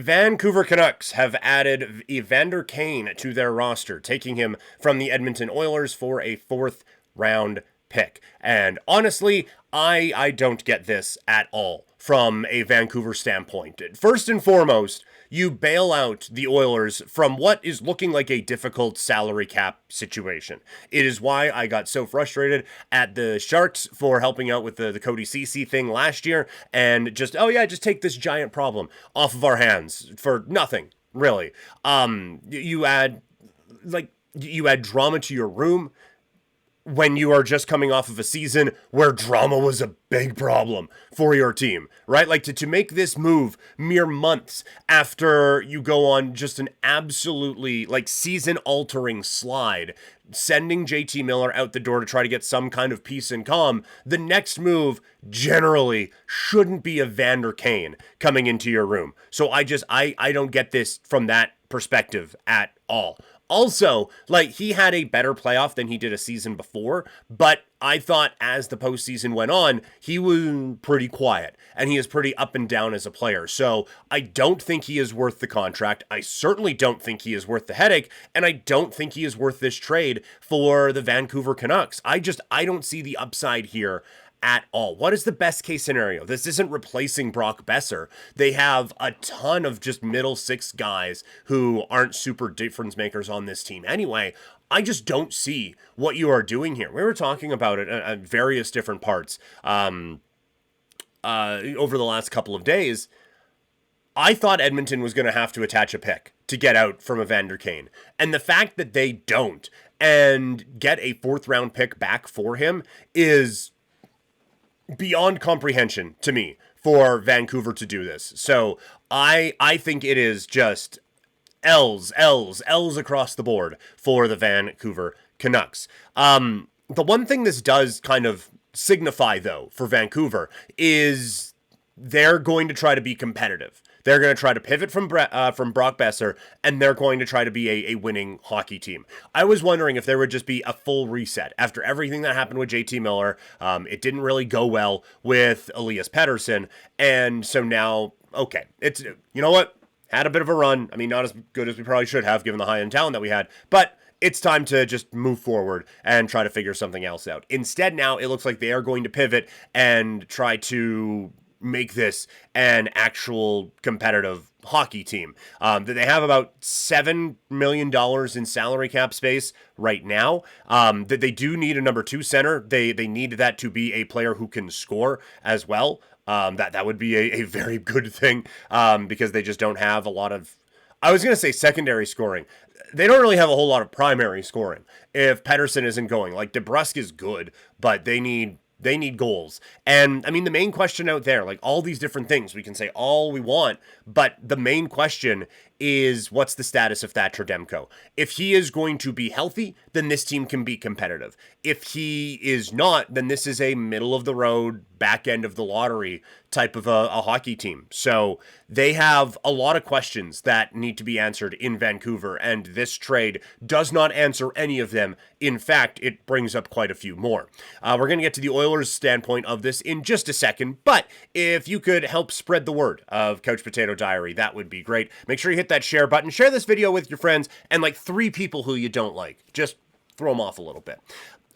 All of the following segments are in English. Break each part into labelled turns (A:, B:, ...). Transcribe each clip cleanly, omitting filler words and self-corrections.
A: The Vancouver Canucks have added Evander Kane to their roster, taking him from the Edmonton Oilers for a fourth round pick. And honestly, I don't get this at all from a Vancouver standpoint. First and foremost, you bail out the Oilers from what is looking like a difficult salary cap situation. It is why I got so frustrated at the Sharks for helping out with the Cody Ceci thing last year and just take this giant problem off of our hands for nothing, really. You add drama to your room when you are just coming off of a season where drama was a big problem for your team, right? Like to make this move mere months after you go on just an absolutely season-altering slide, sending JT Miller out the door to try to get some kind of peace and calm, the next move generally shouldn't be Evander Kane coming into your room. So I don't get this from that perspective at all. Also, he had a better playoff than he did a season before, but I thought as the postseason went on, he was pretty quiet, and he is pretty up and down as a player. So I don't think he is worth the contract. I certainly don't think he is worth the headache, and I don't think he is worth this trade for the Vancouver Canucks. I don't see the upside here at all. What is the best case scenario? This isn't replacing Brock Boeser. They have a ton of just middle six guys who aren't super difference makers on this team anyway. I just don't see what you are doing here. We were talking about it at various different parts over the last couple of days. I thought Edmonton was going to have to attach a pick to get out from Evander Kane. And the fact that they don't and get a fourth round pick back for him is beyond comprehension to me for Vancouver to do this. So I think it is just L's across the board for the Vancouver Canucks. The one thing this does kind of signify, though, for Vancouver is they're going to try to be competitive. They're going to try to pivot from Brock Boeser, and they're going to try to be a winning hockey team. I was wondering if there would just be a full reset after everything that happened with JT Miller. It didn't really go well with Elias Pettersson, and so now, okay, it's, you know what? Had a bit of a run. I mean, not as good as we probably should have given the high-end talent that we had, but it's time to just move forward and try to figure something else out. Instead, now it looks like they are going to pivot and try to make this an actual competitive hockey team. They have about $7 million in salary cap space right now. That they do need a number two center. They need that to be a player who can score as well. That would be a very good thing because they just don't have a lot of, I was going to say secondary scoring. They don't really have a whole lot of primary scoring if Pettersson isn't going. DeBrusk is good, but they need goals. And I mean, the main question out there, all these different things, we can say all we want, but the main question is what's the status of Thatcher Demko? If he is going to be healthy, then this team can be competitive. If he is not, then this is a middle of the road, back end of the lottery type of a hockey team. So they have a lot of questions that need to be answered in Vancouver, and this trade does not answer any of them. In fact, it brings up quite a few more. We're going to get to the Oilers' standpoint of this in just a second, but if you could help spread the word of Couch Potato Diary, that would be great. Make sure you hit that share button, share this video with your friends, and 3 people who you don't like. Just throw them off a little bit.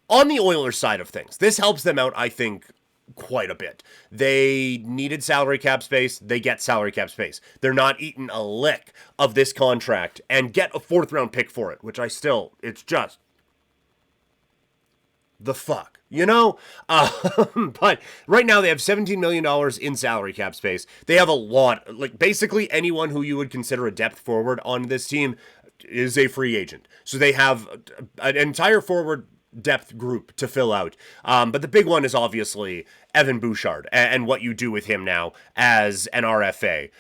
A: On the Oilers side of things, this helps them out, I think, quite a bit. They needed salary cap space. They get salary cap space. They're not eating a lick of this contract and get a fourth round pick for it, which it's just the fuck, but right now they have $17 million in salary cap space. They have a lot, basically anyone who you would consider a depth forward on this team is a free agent. So they have an entire forward depth group to fill out. But the big one is obviously Evan Bouchard and what you do with him now as an RFA.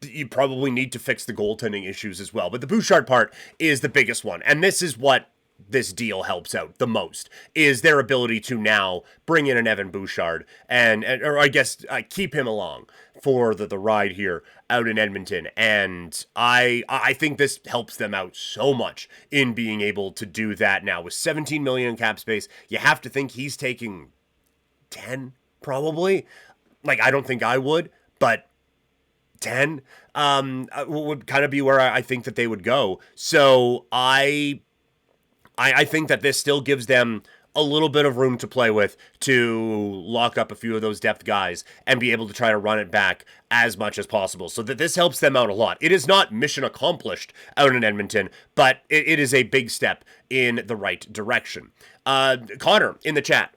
A: You probably need to fix the goaltending issues as well. But the Bouchard part is the biggest one. And this is what this deal helps out the most, is their ability to now bring in an Evan Bouchard or I guess keep him along for the ride here out in Edmonton. And I think this helps them out so much in being able to do that now. With $17 million in cap space, you have to think he's taking 10, probably. I don't think I would, but 10 would kind of be where I think that they would go. So I think that this still gives them a little bit of room to play with to lock up a few of those depth guys and be able to try to run it back as much as possible. So that this helps them out a lot. It is not mission accomplished out in Edmonton, but it is a big step in the right direction. Connor in the chat.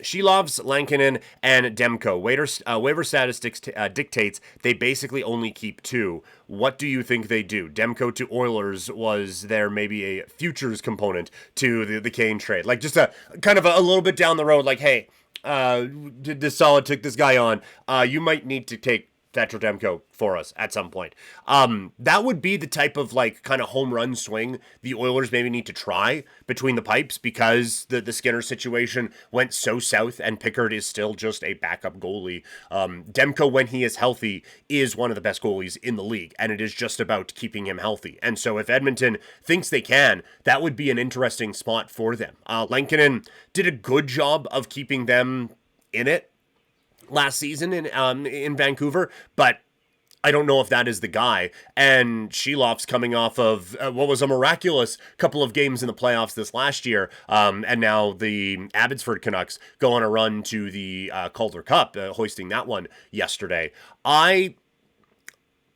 A: Shilovs, Lankinen, and Demko. Waiver statistics dictates they basically only keep 2. What do you think they do? Demko to Oilers, was there maybe a futures component to the Kane trade? Like just a kind of a little bit down the road, like, hey, did Solid took this guy on. You might need to take Thatcher Demko for us at some point. That would be the type of like kind of home run swing the Oilers maybe need to try between the pipes, because the Skinner situation went so south and Pickard is still just a backup goalie. Demko, when he is healthy, is one of the best goalies in the league, and it is just about keeping him healthy. And so if Edmonton thinks they can, that would be an interesting spot for them. Lankinen did a good job of keeping them in it last season in Vancouver, but I don't know if that is the guy. And Shilov's coming off of what was a miraculous couple of games in the playoffs this last year, and now the Abbotsford Canucks go on a run to the Calder Cup, hoisting that one yesterday. I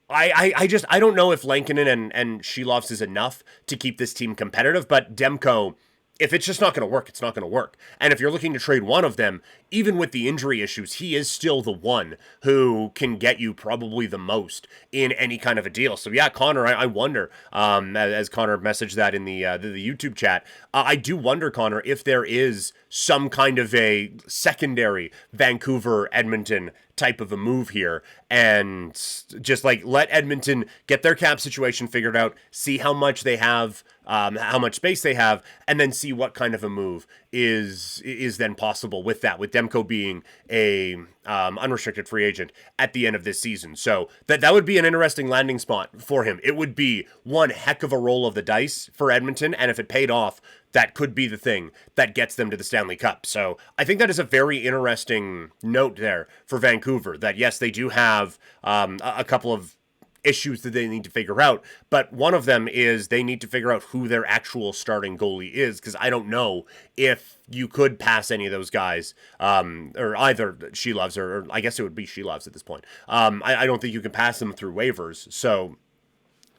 A: don't know if Lankinen and Shilovs is enough to keep this team competitive, but Demko, if it's just not going to work, it's not going to work. And if you're looking to trade one of them, even with the injury issues, he is still the one who can get you probably the most in any kind of a deal. So yeah, Connor, I wonder, as Connor messaged that in the YouTube chat, I do wonder, Connor, if there is some kind of a secondary Vancouver, Edmonton type of a move here, and just like let Edmonton get their cap situation figured out, see how much they have, how much space they have, and then see what kind of a move is then possible with that, with Demko being a unrestricted free agent at the end of this season. So that would be an interesting landing spot for him. It would be one heck of a roll of the dice for Edmonton, and if it paid off, that could be the thing that gets them to the Stanley Cup. So I think that is a very interesting note there for Vancouver, that yes, they do have a couple of issues that they need to figure out, but one of them is they need to figure out who their actual starting goalie is, because I don't know if you could pass any of those guys, or either Shilovs, or I guess it would be Shilovs at this point. I don't think you can pass them through waivers. So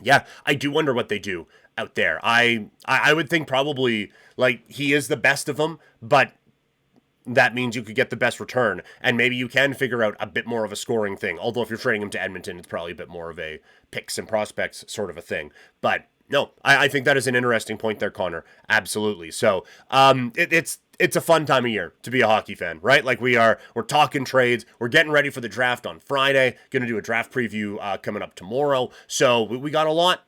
A: yeah, I do wonder what they do out there. I would think probably like he is the best of them, but that means you could get the best return, and maybe you can figure out a bit more of a scoring thing. Although if you're trading him to Edmonton, it's probably a bit more of a picks and prospects sort of a thing. But no, I think that is an interesting point there, Connor. Absolutely. So it's a fun time of year to be a hockey fan, right? Like we're talking trades. We're getting ready for the draft on Friday. Going to do a draft preview coming up tomorrow. So we got a lot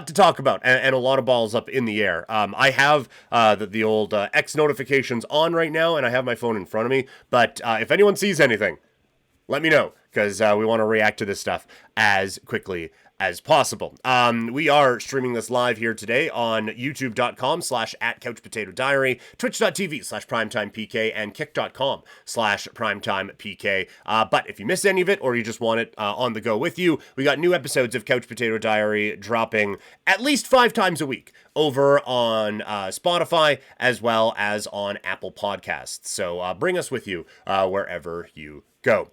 A: to talk about, and a lot of balls up in the air. I have the old X notifications on right now, and I have my phone in front of me. But if anyone sees anything, let me know, because we want to react to this stuff as quickly as possible. We are streaming this live here today on youtube.com/@CouchPotatoDiary, twitch.tv/PrimetimePK, and kick.com/PrimetimePK. But if you missed any of it, or you just want it on the go with you, we got new episodes of Couch Potato Diary dropping at least 5 times a week over on Spotify, as well as on Apple Podcasts. So bring us with you wherever you go.